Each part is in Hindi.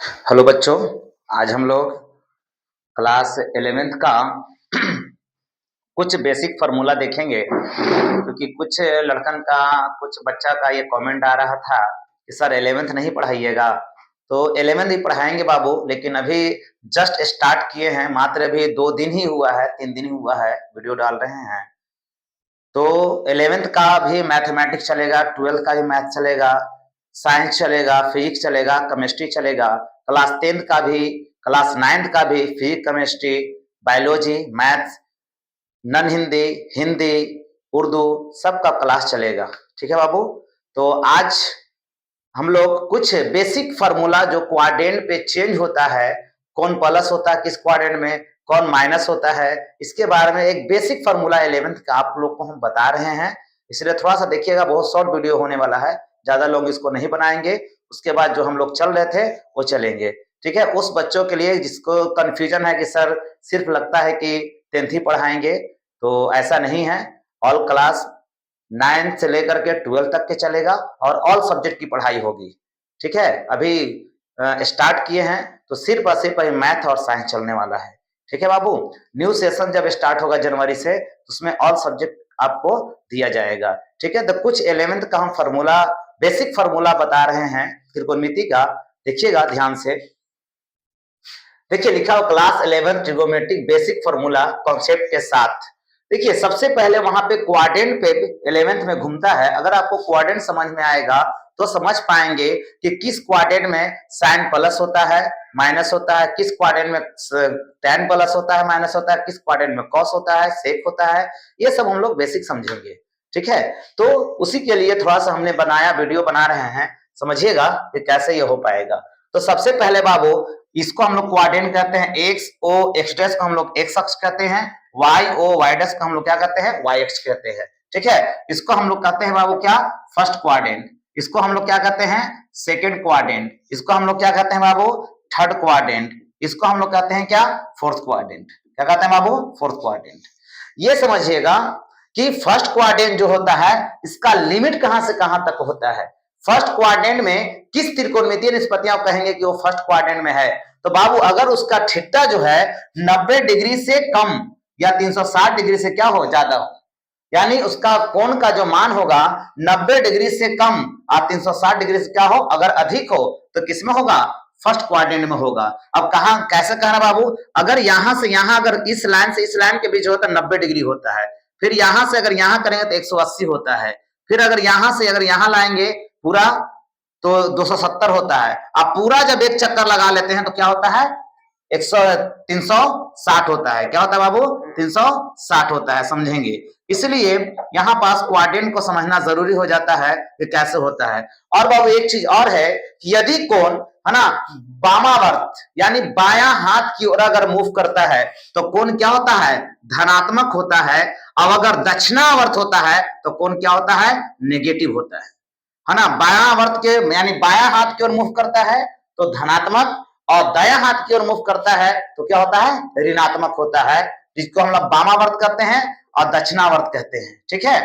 हेलो बच्चों। आज हम लोग क्लास 11th का कुछ बेसिक फार्मूला देखेंगे, क्योंकि कुछ लड़कन का कुछ बच्चा का ये कमेंट आ रहा था कि सर 11th नहीं पढ़ाइएगा। तो 11th ही पढ़ाएंगे बाबू, लेकिन अभी जस्ट स्टार्ट किए हैं, मात्र अभी 2 दिन ही हुआ है, 3 दिन ही हुआ है, वीडियो डाल रहे हैं। तो 11th का भी मैथमेटिक्स चलेगा, 12th का भी मैथ चलेगा, साइंस चलेगा, फिजिक्स चलेगा, केमिस्ट्री चलेगा, क्लास 10th का भी, क्लास 9th का भी फिजिक्स, केमिस्ट्री, बायोलॉजी, मैथ्स, नन हिंदी, हिंदी, उर्दू, सबका क्लास चलेगा। ठीक है बाबू। तो आज हम लोग कुछ बेसिक फार्मूला जो क्वाड्रेंट पे चेंज होता है, कौन प्लस होता है किस क्वाड्रेंट में, कौन माइनस होता है, इसके बारे में एक बेसिक फार्मूला 11th का आप लोग को हम बता रहे हैं। इसलिए थोड़ा सा देखिएगा, बहुत शॉर्ट वीडियो होने वाला है, ज्यादा लोग इसको नहीं बनाएंगे। उसके बाद जो हम लोग चल रहे थे वो चलेंगे। ठीक है, उस बच्चों के लिए जिसको कंफ्यूजन है कि सर सिर्फ लगता है कि 10th ही पढ़ाएंगे, तो ऐसा नहीं है। ऑल क्लास 9 से लेकर के 12 तक के चलेगा और ऑल सब्जेक्ट की पढ़ाई होगी। ठीक है, अभी स्टार्ट किए हैं, तो सिर्फ और सिर्फ मैथ और साइंस चलने वाला है। ठीक है बाबू। न्यू सेशन जब स्टार्ट होगा जनवरी से, उसमें ऑल सब्जेक्ट आपको दिया जाएगा। ठीक है, तो कुछ 11th का हम फार्मूला, बेसिक फार्मूला बता रहे हैं त्रिकोणमिति का। देखिएगा ध्यान से। देखिए लिखा हो class 11 trigonometric basic formula concept के साथ। देखिए सबसे पहले वहां पे क्वाड्रेंट पे 11th में घूमता है। अगर आपको क्वाड्रेंट समझ में आएगा तो समझ पाएंगे कि किस क्वाड्रेंट में साइन प्लस होता है, माइनस होता है, किस क्वाड्रेंट में टैन प्लस होता है, माइनस होता है, किस क्वाड्रेंट में कॉस होता है, सेक होता है। ये सब हम लोग बेसिक समझेंगे। ठीक है, तो उसी के लिए थोड़ा सा हमने बनाया, वीडियो बना रहे हैं, समझिएगा कि कैसे ये हो पाएगा। तो सबसे पहले बाबू, इसको हम लोग क्वाड्रेंट कहते हैं, एक्स ओ एक्स डैश को हम लोग एक्स अक्ष कहते हैं, वाई ओ वाई डैश को हम लोग क्या कहते हैं, वाई अक्ष कहते हैं। ठीक है, इसको हम लोग कहते हैं बाबू क्या, फर्स्ट क्वाड्रेंट। इसको हम लोग क्या कहते हैं, सेकंड क्वाड्रेंट। इसको हम लोग क्या कहते हैं बाबू, थर्ड क्वाड्रेंट। इसको हम लोग कहते हैं क्या, फोर्थ क्वाड्रेंट। क्या कहते हैं बाबू, फोर्थ क्वाड्रेंट। ये समझिएगा कि फर्स्ट क्वाड्रेंट जो होता है, इसका लिमिट कहां से कहां तक होता है। फर्स्ट क्वाड्रेंट में किस त्रिकोणमितीय निष्पत्तियां कहेंगे कि वो फर्स्ट क्वाड्रेंट में है। तो बाबू अगर उसका थीटा जो है 90 डिग्री से कम या 360 डिग्री से क्या हो, ज्यादा हो, यानी उसका कोण का जो मान होगा 90 डिग्री से कम और 360 डिग्री से क्या हो, अगर अधिक हो, तो किसमें होगा, फर्स्ट क्वाड्रेंट में होगा। अब कहा, कैसे कहना बाबू, अगर यहां से यहां, अगर इस लाइन से इस लाइन के बीच होता है 90 डिग्री होता है, फिर यहां से अगर यहां करेंगे तो 180 होता है, फिर अगर यहां से अगर यहां लाएंगे पूरा तो 270 होता है। अब पूरा जब एक चक्कर लगा लेते हैं तो क्या होता है, 360 होता है। क्या होता है बाबू, 360 होता है, समझेंगे। इसलिए यहाँ पास क्वाड्रेंट को समझना जरूरी हो जाता है कि कैसे होता है। और बाबू एक चीज और है कि यदि कोण है ना वामावर्त यानी बायां हाथ की ओर अगर मूव करता है तो कोण क्या होता है, धनात्मक होता है। अब अगर दक्षिणावर्त होता है तो कोण क्या होता है, नेगेटिव होता है ना। बायां वर्त के यानी बायां हाथ की ओर मूव करता है तो धनात्मक, और दायां हाथ की ओर मूव करता है तो क्या होता है, ऋणात्मक होता है, जिसको हम लोग वामावर्त कहते हैं और दक्षिणावर्त कहते हैं। ठीक है,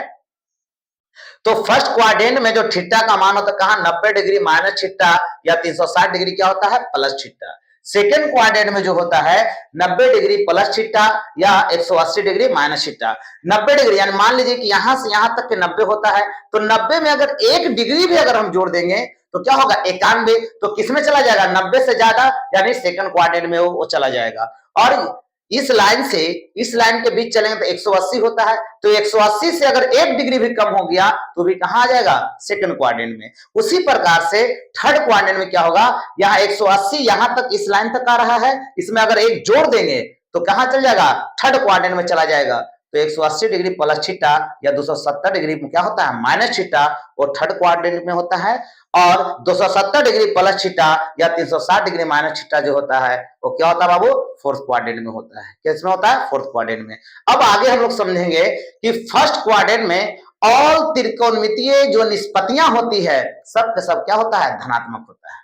तो फर्स्ट क्वाड्रेंट में जो थीटा का मान होता है, कहा 90 डिग्री माइनस थीटा या 360 डिग्री क्या होता है, प्लस थीटा। सेकेंड क्वाड्रेंट में जो होता है 90 डिग्री प्लस थीटा या 180 डिग्री माइनस थीटा। 90 डिग्री यानी मान लीजिए कि यहां से यहां तक के 90 होता है, तो 90 में अगर 1 डिग्री भी अगर हम जोड़ देंगे तो क्या होगा, 91। तो किसमें चला जाएगा, 90 से ज्यादा, यानी सेकंड क्वाड्रेंट में वो चला जाएगा। और इस लाइन से इस लाइन के बीच चलेंगे तो 180 होता है, तो 180 से अगर 1 डिग्री भी कम हो गया तो भी कहां आ जाएगा, सेकंड क्वाड्रेंट में। उसी प्रकार से थर्ड क्वाड्रेंट में क्या होगा, यहाँ 180 यहां तक इस लाइन तक आ रहा है, इसमें अगर एक जोड़ देंगे तो कहां चल जाएगा, थर्ड क्वाड्रेंट में चला जाएगा। तो 180 डिग्री प्लस थीटा या 270 डिग्री में क्या होता है, माइनस थीटा, वो थर्ड क्वाड्रेंट में होता है। और 270 डिग्री प्लस थीटा या 360 डिग्री माइनस थीटा जो होता है वो क्या होता है बाबू, फोर्थ क्वाड्रेंट में होता है। किसमें होता है, फोर्थ क्वाड्रेंट में। अब आगे हम लोग समझेंगे कि फर्स्ट क्वाड्रेंट में ऑल त्रिकोणमितीय जो निष्पत्तियां होती है सब के सब क्या होता है, धनात्मक होता है।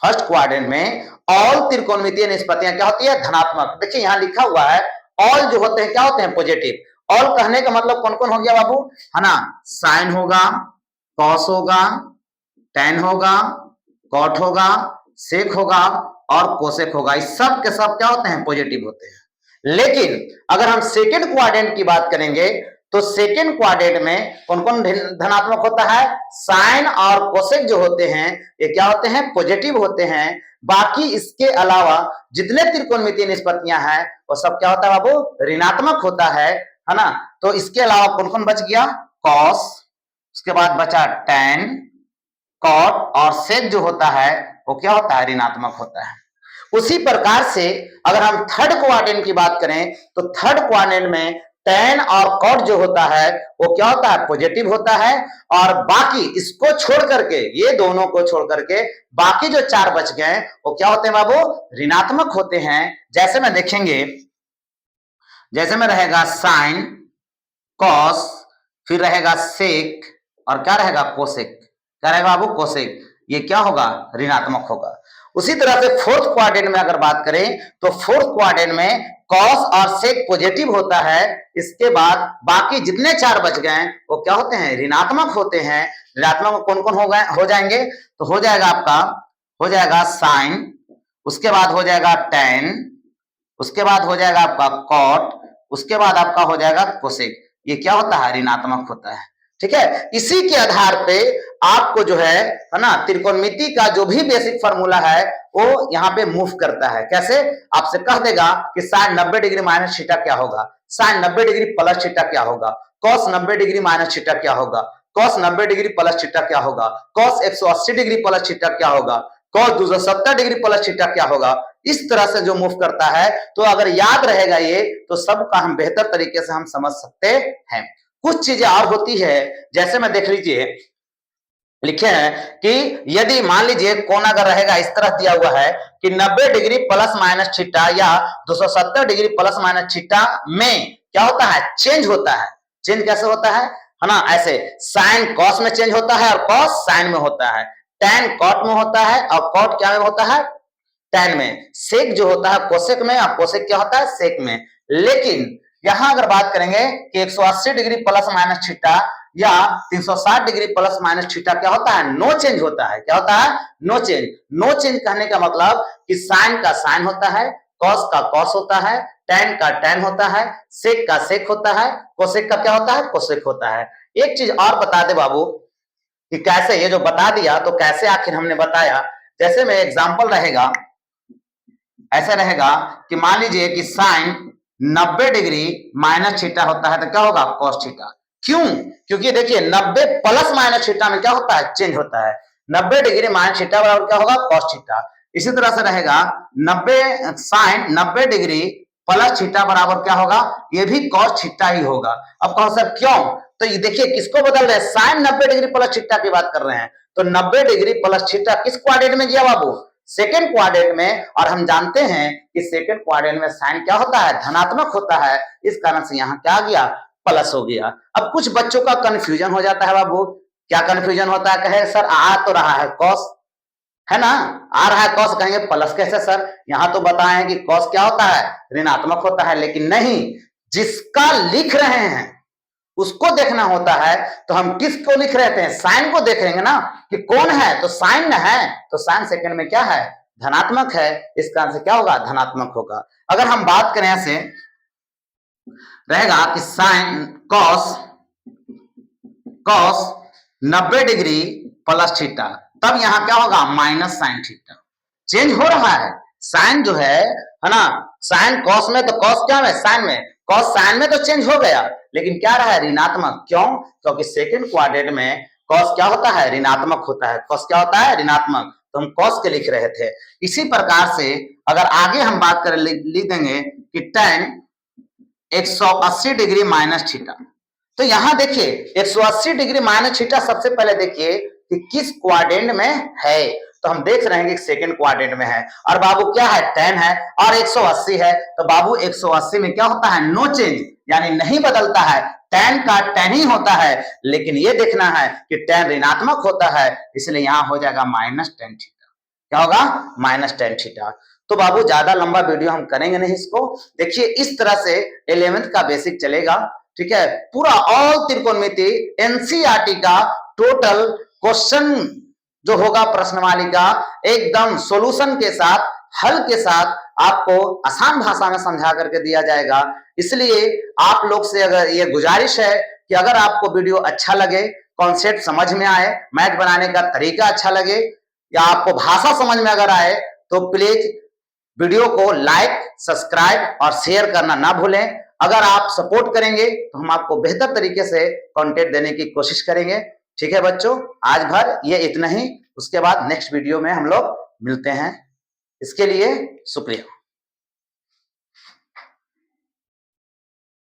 फर्स्ट क्वाड्रेंट में ऑल त्रिकोणमितीय निष्पत्तियां क्या होती है, धनात्मक। देखिए यहां लिखा हुआ है ऑल जो होते हैं क्या होते हैं, पॉजिटिव। ऑल कहने का मतलब कौन कौन हो गया बाबू, है ना, साइन होगा, कॉस होगा, टेन होगा, कॉट होगा, सेक होगा और कोसेक होगा, इस सब के सब क्या होते हैं, पॉजिटिव होते हैं। लेकिन अगर हम सेकेंड क्वाड्रेंट की बात करेंगे तो सेकेंड क्वाड्रेंट में कौन कौन धनात्मक होता है, साइन और कोसेक जो होते हैं ये क्या होते हैं, पॉजिटिव होते हैं। बाकी इसके अलावा जितने त्रिकोणमितीय निष्पत्तियां हैं वो सब क्या होता है बाबू, ऋणात्मक होता है ना। तो इसके अलावा कौन कौन बच गया, कॉस, उसके बाद बचा टैन, कॉट और सेक जो होता है वो क्या होता है, ऋणात्मक होता है। उसी प्रकार से अगर हम थर्ड क्वाड्रेंट की बात करें तो थर्ड क्वाड्रेंट में टैन और कॉट जो होता है वो क्या होता है, पॉजिटिव होता है। और बाकी इसको छोड़ करके, ये दोनों को छोड़ करके बाकी जो चार बच गए वो क्या होते हैं बाबू, ऋणात्मक होते हैं। जैसे में देखेंगे, जैसे में रहेगा साइन, कॉस, फिर रहेगा सेक और क्या रहेगा, कोसेक। क्या रहेगा बाबू, कोसेक। ये क्या होगा, ऋणात्मक होगा। उसी तरह से फोर्थ क्वाड्रेंट में अगर बात करें तो फोर्थ क्वाड्रेंट में कॉस और सेक पॉजिटिव होता है। इसके बाद बाकी जितने चार बच गए वो क्या होते हैं, ऋणात्मक होते हैं। ऋणात्मक कौन कौन हो जाएंगे, तो हो जाएगा आपका, हो जाएगा साइन, उसके बाद हो जाएगा टैन, उसके बाद हो जाएगा आपका कॉट, उसके बाद आपका हो जाएगा कोसेक। ये क्या होता है, ऋणात्मक होता है। ठीक है, इसी के आधार पे आपको जो है ना, त्रिकोणमिति का जो भी बेसिक फार्मूला है वो यहाँ पे मूव करता है। कैसे, आपसे कह देगा कि साइन 90 डिग्री माइनस थीटा क्या होगा, साइन 90 डिग्री प्लस थीटा क्या होगा, कॉस 90 डिग्री माइनस थीटा क्या होगा, कॉस 90 डिग्री प्लस थीटा क्या होगा, कॉस 180 डिग्री प्लस थीटा क्या होगा, कॉस 270 डिग्री प्लस थीटा क्या होगा। इस तरह से जो मूव करता है, तो अगर याद रहेगा ये तो सबका हम बेहतर तरीके से हम समझ सकते हैं। कुछ चीजें और होती है, जैसे में देख लीजिए, लिखे हैं कि यदि मान लीजिए कोण अगर रहेगा इस तरह दिया हुआ है कि 90 डिग्री प्लस माइनस थीटा या 270 डिग्री प्लस माइनस थीटा में क्या होता है, चेंज होता है। चेंज कैसे होता है ना, ऐसे साइन कॉस में चेंज होता है और कॉस साइन में होता है, टैन कॉट में होता है और कॉट क्या में होता है, टैन में, सेक जो होता है कोसेक में और कोसेक क्या होता है, सेक में। लेकिन यहां अगर बात करेंगे कि 180 डिग्री प्लस माइनस थीटा या 360 डिग्री प्लस माइनस थीटा क्या होता है, नो चेंज होता है। क्या होता है, नो चेंज। नो चेंज कहने का मतलब कि साइन का साइन होता है, कॉस का कॉस होता है, टैन का टैन होता है, सेक का सेक होता है, कोसेक का क्या होता है, कोसेक होता है। एक चीज और बता दे बाबू कि कैसे, ये जो बता दिया तो कैसे आखिर हमने बताया। जैसे में एग्जाम्पल रहेगा, ऐसा रहेगा कि मान लीजिए कि साइन 90 डिग्री माइनस थीटा होता है तो क्या होगा, कॉस थीटा। क्यों, क्योंकि देखिए 90 प्लस माइनस थीटा में क्या होता है, चेंज होता है। 90 डिग्री माइनस थीटा बराबर क्या होगा, कॉस थीटा। इसी तरह से रहेगा 90 साइन 90 डिग्री प्लस थीटा बराबर क्या होगा, ये भी कॉस थीटा ही होगा। अब कहो सर क्यों, तो ये देखिए किसको बदल रहे हैं, साइन 90 डिग्री प्लस थीटा की बात कर रहे हैं। तो 90 डिग्री प्लस थीटा किस क्वाड्रेंट में गया बाबू, सेकेंड क्वाड्रेंट में। और हम जानते हैं कि सेकेंड क्वाड्रेंट में साइन क्या होता है, धनात्मक होता है। इस कारण से यहाँ क्या आ गया, प्लस हो गया। अब कुछ बच्चों का कंफ्यूजन हो जाता है बाबू, क्या कंफ्यूजन होता है, कहे सर आ तो रहा है कॉस, है ना, आ रहा है कॉस, कहेंगे प्लस कैसे सर, यहाँ तो बताएं कि कॉस क्या होता है, ऋणात्मक होता है। लेकिन नहीं, जिसका लिख रहे हैं उसको देखना होता है। तो हम किसको लिख रहे थे, साइन को देख रहेंगे ना कि कौन है, तो साइन न है, तो साइन सेकंड में क्या है, धनात्मक है। इस कारण से क्या होगा, धनात्मक होगा। अगर हम बात करें ऐसे रहेगा कि sine cos cos 90 degree plus theta, तब यहां क्या होगा, माइनस साइन थीटा। चेंज हो रहा है, साइन जो है ना, साइन कॉस में तो कॉस क्या है, साइन में, कॉस साइन में तो चेंज हो गया, लेकिन क्या रहा है, ऋणात्मक। क्यों, क्योंकि सेकंड क्वाड्रेंट में कॉस क्या होता है, ऋणात्मक होता है। कॉस क्या होता है, ऋणात्मक, तो हम कॉस के लिख रहे थे। इसी प्रकार से अगर आगे हम बात करें, लिख देंगे कि टैन 180 डिग्री माइनस थीटा। तो यहां देखिए 180 डिग्री माइनस थीटा सबसे पहले देखिए कि किस क्वाड्रेंट में है। तो हम देख रहे हैं कि सेकंड क्वाड्रेंट में है। और बाबू क्या है, टैन है और 180 है, तो बाबू 180 में क्या होता है, नो चेंज, यानी नहीं बदलता है, टैन का टैन ही होता है। लेकिन ये देखना है कि टैन ऋणात्मक होता है, इसलिए यहां हो जाएगा माइनस टेन थीटा। क्या होगा, माइनस टेन थीटा। तो बाबू ज्यादा लंबा वीडियो हम करेंगे नहीं इसको। देखिए इस तरह से 11th का बेसिक चलेगा। ठीक है, पूरा ऑल त्रिकोणमिति एनसीईआरटी का टोटल क्वेश्चन जो होगा प्रश्नमालिका एकदम सॉल्यूशन के साथ, हल के साथ आपको आसान भाषा में समझा करके दिया जाएगा। इसलिए आप लोग से अगर ये गुजारिश है कि अगर आपको वीडियो अच्छा लगे, कॉन्सेप्ट समझ में आए, मैथ बनाने का तरीका अच्छा लगे या आपको भाषा समझ में अगर आए तो प्लीज वीडियो को लाइक, सब्सक्राइब और शेयर करना ना भूलें। अगर आप सपोर्ट करेंगे तो हम आपको बेहतर तरीके से कंटेंट देने की कोशिश करेंगे। ठीक है बच्चों, आज भर ये इतना ही। उसके बाद नेक्स्ट वीडियो में हम लोग मिलते हैं। इसके लिए शुक्रिया।